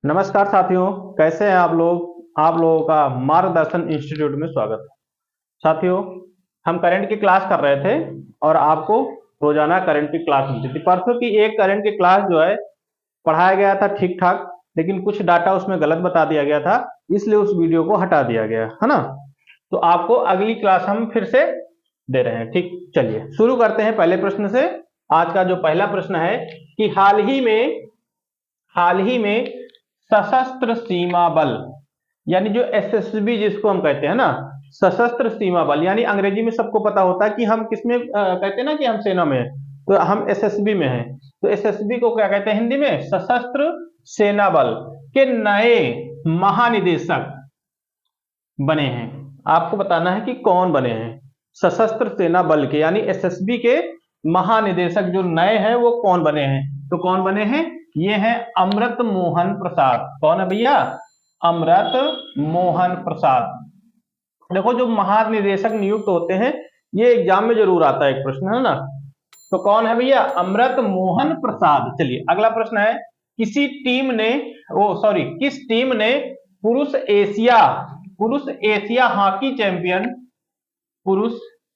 नमस्कार साथियों, कैसे हैं आप लोग। आप लोगों का मार्गदर्शन इंस्टीट्यूट में स्वागत है। साथियों, हम करंट की क्लास कर रहे थे और आपको रोजाना करंट की क्लास मिलती थी। परसों की एक करंट की क्लास जो है पढ़ाया गया था ठीक ठाक, लेकिन कुछ डाटा उसमें गलत बता दिया गया था, इसलिए उस वीडियो को हटा दिया गया है ना। तो आपको अगली क्लास हम फिर से दे रहे हैं। ठीक, चलिए शुरू करते हैं पहले प्रश्न से। आज का जो पहला प्रश्न है कि हाल ही में सशस्त्र सीमा बल, यानी जो एसएसबी जिसको हम कहते हैं ना, सशस्त्र सीमा बल, यानी अंग्रेजी में सबको पता होता है कि हम किसमें कहते हैं ना कि हम सेना में हैं, तो हम एसएसबी में हैं। तो एसएसबी को क्या कहते हैं हिंदी में? सशस्त्र सेना बल के नए महानिदेशक बने हैं। आपको बताना है कि कौन बने हैं। सशस्त्र सेना बल के यानी एसएसबी के महानिदेशक जो नए हैं वो कौन बने हैं? तो कौन बने हैं? ये हैं अमृत मोहन प्रसाद। कौन है भैया? अमृत मोहन प्रसाद। देखो, जो महानिदेशक नियुक्त होते हैं ये एग्जाम में जरूर आता है, एक प्रश्न है ना। तो कौन है भैया? अमृत मोहन प्रसाद। चलिए अगला प्रश्न है, किस टीम ने पुरुष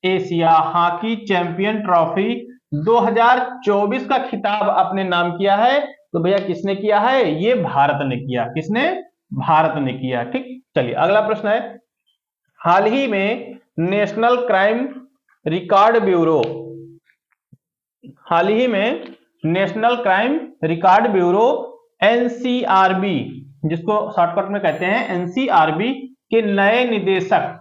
एशिया हाकी चैंपियन ट्रॉफी 2024 का खिताब अपने नाम किया है? तो भैया किसने किया है? ये भारत ने किया। किसने? भारत ने किया। ठीक, चलिए अगला प्रश्न है, हाल ही में नेशनल क्राइम रिकॉर्ड ब्यूरो हाल ही में national crime record bureau NCRB, जिसको शॉर्टकट में कहते हैं एनसीआरबी, के नए निदेशक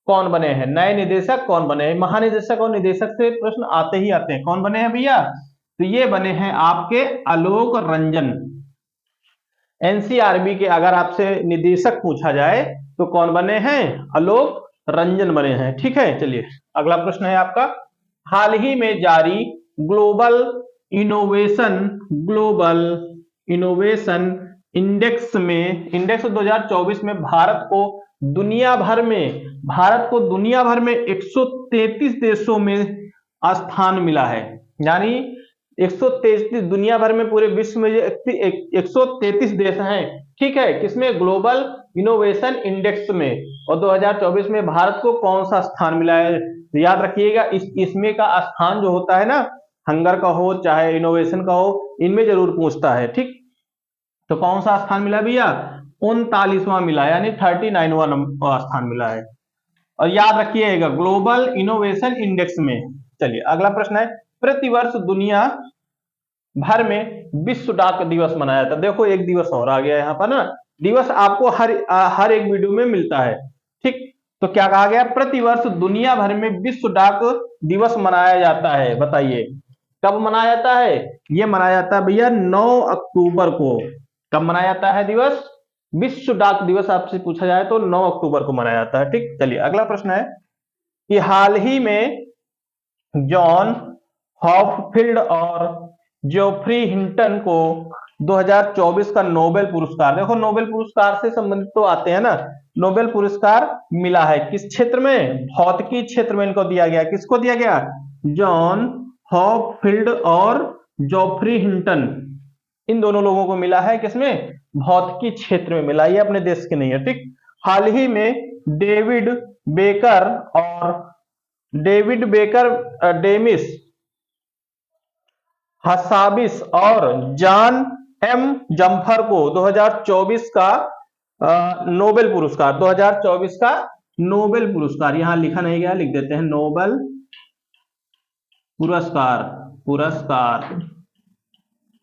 कौन बने हैं? नए निदेशक कौन बने हैं? महानिदेशक और निदेशक से प्रश्न आते ही आते हैं। कौन बने हैं भैया? तो ये बने हैं आपके आलोक रंजन। एनसीआरबी के अगर आपसे निदेशक पूछा जाए तो कौन बने हैं? आलोक रंजन बने हैं। ठीक है, चलिए अगला प्रश्न है आपका, हाल ही में जारी ग्लोबल इनोवेशन इंडेक्स 2024 में भारत को दुनिया भर में 133 देशों में स्थान मिला है। यानी 133 दुनिया भर में, पूरे विश्व में 133 देश हैं। ठीक है, किसमें? ग्लोबल इनोवेशन इंडेक्स में। और 2024 में भारत को कौन सा स्थान मिला है? तो याद रखिएगा, इसमें का स्थान जो होता है ना, हंगर का हो चाहे इनोवेशन का हो, इनमें जरूर पूछता है। ठीक, तो कौन सा स्थान मिला भैया? 39वां मिला, यानी 39वां स्थान मिला है। और याद रखिएगा ग्लोबल इनोवेशन इंडेक्स में। चलिए अगला प्रश्न है, प्रतिवर्ष दुनिया भर में विश्व डाक दिवस मनाया जाता है। देखो एक दिवस और आ गया यहाँ पर ना, दिवस आपको हर एक वीडियो में मिलता है। ठीक, तो क्या कहा गया? प्रतिवर्ष दुनिया भर में विश्व डाक दिवस मनाया जाता है। बताइए कब मनाया जाता है? ये मनाया जाता है भैया 9 अक्टूबर को। कब मनाया जाता है दिवस? विश्व डाक दिवस आपसे पूछा जाए तो 9 अक्टूबर को मनाया जाता है। ठीक, चलिए अगला प्रश्न है कि हाल ही में जॉन हॉपफील्ड और जोफ्री हिंटन को 2024 का नोबेल पुरस्कार, देखो नोबेल पुरस्कार से संबंधित तो आते हैं ना, नोबेल पुरस्कार मिला है किस क्षेत्र में? भौतिकी क्षेत्र में इनको दिया गया। किसको दिया गया? जॉन हॉपफील्ड और जोफ्री हिंटन, इन दोनों लोगों को मिला है। किसमें? भौतिकी क्षेत्र में मिला, ये अपने देश के नहीं है। ठीक, हाल ही में डेविड बेकर डेमिस हसाबिस और जॉन एम जम्फर को 2024 का नोबेल पुरस्कार, 2024 का नोबेल पुरस्कार, यहां लिखा नहीं गया, लिख देते हैं नोबेल पुरस्कार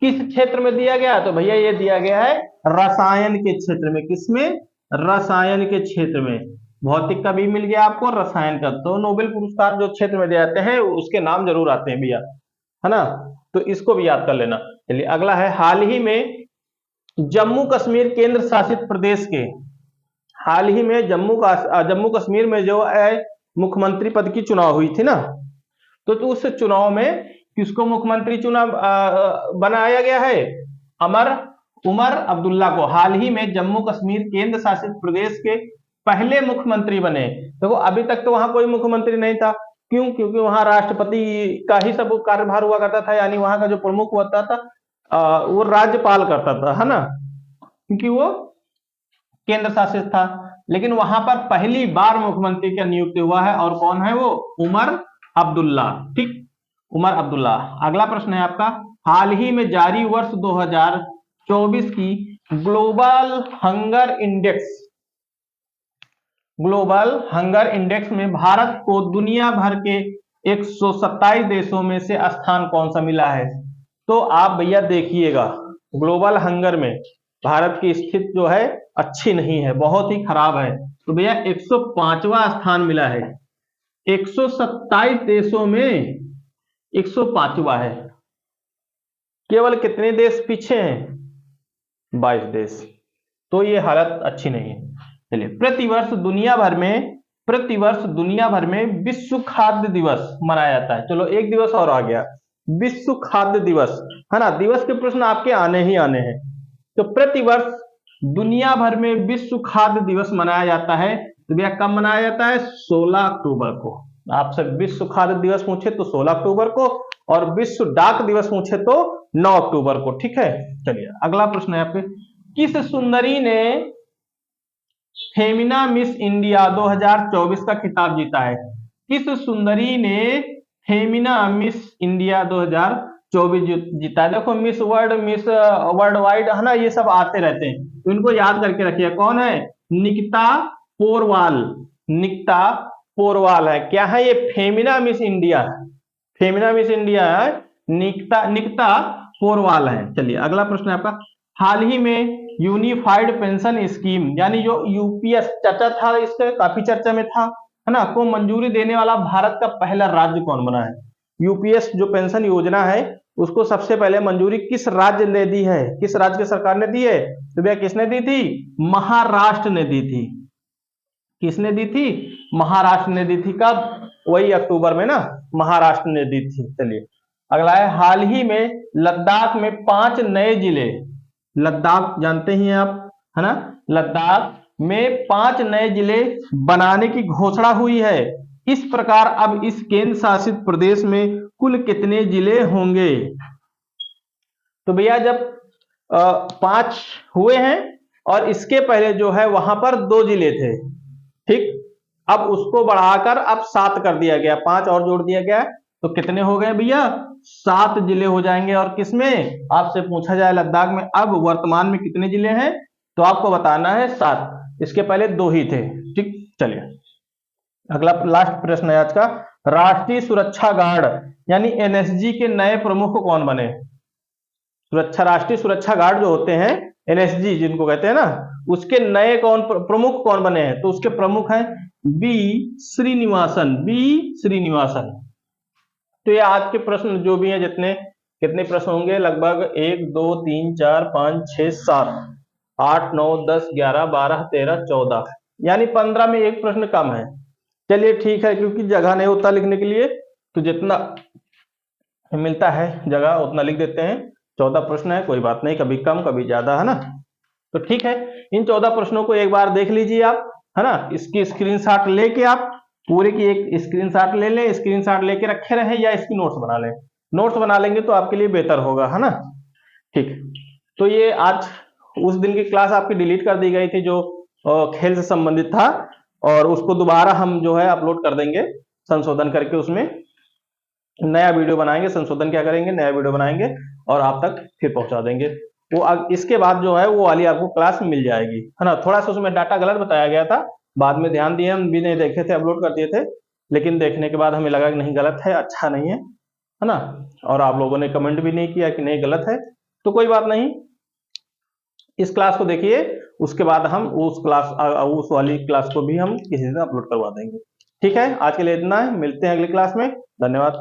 किस क्षेत्र में दिया गया? तो भैया ये दिया गया है रसायन के क्षेत्र में। किसमें? रसायन के क्षेत्र में। भौतिक का भी मिल गया आपको, रसायन का। तो नोबेल पुरस्कार जो क्षेत्र में दिए जाते हैं उसके नाम जरूर आते हैं भैया, है ना, तो इसको भी याद कर लेना। चलिए अगला है, हाल ही में जम्मू कश्मीर केंद्र शासित प्रदेश के, हाल ही में जम्मू कश्मीर में जो मुख्यमंत्री पद की चुनाव हुई थी ना, तो उस चुनाव में किसको मुख्यमंत्री बनाया गया है? उमर अब्दुल्ला को हाल ही में जम्मू कश्मीर केंद्र शासित प्रदेश के पहले मुख्यमंत्री बने। देखो अभी तक तो वहां कोई मुख्यमंत्री नहीं था। क्यों? क्योंकि वहां राष्ट्रपति का ही सब कार्यभार हुआ करता था, यानी वहां का जो प्रमुख होता था वो राज्यपाल करता था, है ना। क्योंकि वो केंद्र शासित था। लेकिन वहां पर पहली बार मुख्यमंत्री का नियुक्ति हुआ है, और कौन है वो? उमर अब्दुल्ला। ठीक, उमर अब्दुल्ला। अगला प्रश्न है आपका, हाल ही में जारी वर्ष 2024 की global hunger index, global hunger index में भारत को दुनिया भर के 127 देशों में से स्थान कौन सा मिला है? तो आप भैया देखिएगा, ग्लोबल हंगर में भारत की स्थिति जो है अच्छी नहीं है, बहुत ही खराब है। तो भैया 105वां स्थान मिला है। 127 देशों में 105वां है। केवल कितने देश पीछे हैं? 22 देश। तो ये हालत अच्छी नहीं है। चलिए, प्रतिवर्ष दुनिया भर में विश्व खाद्य दिवस मनाया जाता है। चलो एक दिवस और आ गया, विश्व खाद्य दिवस, है ना। दिवस के प्रश्न आपके आने ही आने हैं। तो प्रतिवर्ष दुनिया भर में विश्व खाद्य दिवस मनाया जाता है। तो भैया कब मनाया जाता है? 16 अक्टूबर को। आपसे विश्व खाद्य दिवस पूछे तो 16 अक्टूबर को, और विश्व डाक दिवस पूछे तो 9 अक्टूबर को। ठीक है, चलिए अगला प्रश्न है आपके, किस सुंदरी ने फेमिना मिस इंडिया 2024 का खिताब जीता है? किस सुंदरी ने फेमिना मिस इंडिया 2024 जीता है? देखो, miss world, miss world wide, है ना, ये सब आते रहते हैं, तो इनको याद करके रखिए। कौन है? निकिता पोरवाल। निकिता पोरवाल है। क्या है ये? फेमिना मिस इंडिया है। फेमिना मिस इंडिया है, निकिता पोरवाल है। चलिए अगला प्रश्न है आपका, हाल ही में यूनिफाइड पेंशन स्कीम, यानी जो यूपीएस चर्चा था, इससे काफी चर्चा में था, है ना, को मंजूरी देने वाला भारत का पहला राज्य कौन बना है? यूपीएस जो पेंशन योजना है, उसको सबसे पहले मंजूरी किस राज्य ने दी है? किस राज्य की सरकार ने दी है? तो भैया किसने दी थी? महाराष्ट्र ने दी थी। किसने दी थी? महाराष्ट्र ने दी थी। कब? वही अक्टूबर में ना, महाराष्ट्र ने दी थी। चलिए अगला है, हाल ही में लद्दाख में 5 नए जिले, लद्दाख जानते ही हैं आप, है ना, लद्दाख में 5 नए जिले बनाने की घोषणा हुई है। इस प्रकार अब इस केंद्र शासित प्रदेश में कुल कितने जिले होंगे? तो भैया जब 5 हुए हैं, और इसके पहले जो है वहां पर 2 जिले थे। ठीक, अब उसको बढ़ाकर अब 7 कर दिया गया, 5 और जोड़ दिया गया, तो कितने हो गए भैया? 7 जिले हो जाएंगे। और किसमें? आपसे पूछा जाए लद्दाख में अब वर्तमान में कितने जिले हैं, तो आपको बताना है 7। इसके पहले 2 ही थे। ठीक, चलिए अगला लास्ट प्रश्न है आज का, राष्ट्रीय सुरक्षा गार्ड यानी एनएसजी के नए प्रमुख कौन बने? राष्ट्रीय सुरक्षा गार्ड जो होते हैं, एनएसजी जिनको कहते हैं ना, उसके नए प्रमुख कौन बने हैं? तो उसके प्रमुख हैं बी श्रीनिवासन। बी श्रीनिवासन। तो ये आज के प्रश्न जो भी हैं, कितने प्रश्न होंगे? लगभग 1 2 3 4 5 6 7 8 9 10 11 12 13 14, यानी 15 में एक प्रश्न कम है। चलिए ठीक है, क्योंकि जगह नहीं होता लिखने के लिए, तो जितना मिलता है जगह उतना लिख देते हैं। 14 प्रश्न है, कोई बात नहीं, कभी कम कभी ज्यादा, है ना। तो ठीक है, इन 14 प्रश्नों को एक बार देख लीजिए आप, है ना। इसकी स्क्रीनशॉट लेके आप पूरे की एक स्क्रीनशॉट ले लें, स्क्रीनशॉट लेके रखे रहें, या इसकी नोट्स बना लें। नोट्स बना लेंगे तो आपके लिए बेहतर होगा, है ना। ठीक, तो ये आज उस दिन की क्लास आपकी डिलीट कर दी गई थी जो खेल से संबंधित था, और उसको दोबारा हम जो है अपलोड कर देंगे संशोधन करके, उसमें नया वीडियो बनाएंगे, संशोधन क्या करेंगे, नया वीडियो बनाएंगे और आप तक फिर पहुंचा देंगे। वो इसके बाद जो है वो वाली आपको क्लास मिल जाएगी, है ना। थोड़ा सा उसमें डाटा गलत बताया गया था, बाद में ध्यान दिए, हम भी नहीं देखे थे, अपलोड कर दिए थे, लेकिन देखने के बाद हमें लगा कि नहीं गलत है, अच्छा नहीं है ना। और आप लोगों ने कमेंट भी नहीं किया कि नहीं गलत है, तो कोई बात नहीं, इस क्लास को देखिए, उसके बाद हम उस वाली क्लास को भी हम किसी दिन अपलोड करवा देंगे। ठीक है, आज के लिए इतना है, मिलते हैं अगली क्लास में, धन्यवाद।